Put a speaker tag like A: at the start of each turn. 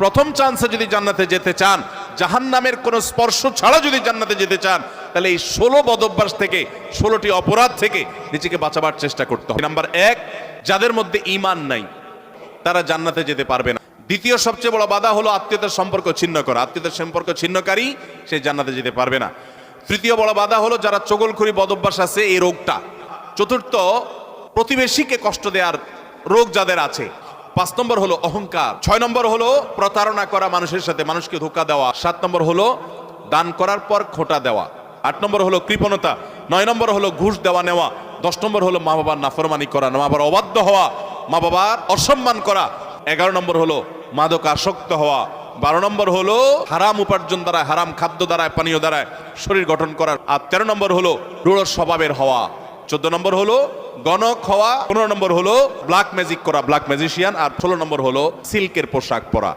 A: প্রথম চান্সে যদি জান্নাতে যেতে চান, জাহান্নামের কোনো স্পর্শ ছাড়া যদি জান্নাতে যেতে চান, তাহলে এই 16 বদঅভ্যাস থেকে, 16টি অপরাধ থেকে নিজেকে বাঁচাবার চেষ্টা করতে হবে। নাম্বার 1, যাদের মধ্যে ঈমান নাই তারা জান্নাতে যেতে পারবে না। দ্বিতীয় সবচেয়ে বড় বাধা হলো আত্মীয়তার সম্পর্ক ছিন্ন করা। আত্মীয়তার সম্পর্ক ছিন্নকারী সে জান্নাতে যেতে পারবে না। তৃতীয় বড় বাধা হলো যারা চগলখড়ি বদঅভ্যাস আছে, এই রোগটা। চতুর্থ, প্রতিবেশীকে কষ্ট দেওয়ার রোগ যাদের আছে। 5 নম্বর হলো অহংকার। 6 নম্বর হলো প্রতারণা করা, মানুষের সাথে মানুষকে ধোঁকা দেওয়া। 7 নম্বর হলো দান করার পর খোঁটা দেওয়া। 8 নম্বর হলো কৃপণতা। 9 নম্বর হলো ঘুষ দেওয়া নেওয়া। 10 নম্বর হলো মা বাবার নাফরমানি করা, মা বাবার অবাধ্য হওয়া, মা বাবার অসম্মান করা। 11 নম্বর হলো মাদক আসক্ত হওয়া। 12 নম্বর হলো হারাম উপার্জন দ্বারা, হারাম খাদ্য দ্বারা, পানীয় দ্বারা শরীর গঠন করা। আর 13 নম্বর হলো রূঢ় স্বভাবের হওয়া। 14 নম্বর হলো গণক হওয়া। 15 নম্বর হলো ব্ল্যাক ম্যাজিক করা, ব্ল্যাক ম্যাজিশিয়ান। আর 16 নম্বর হলো সিল্কের পোশাক পরা।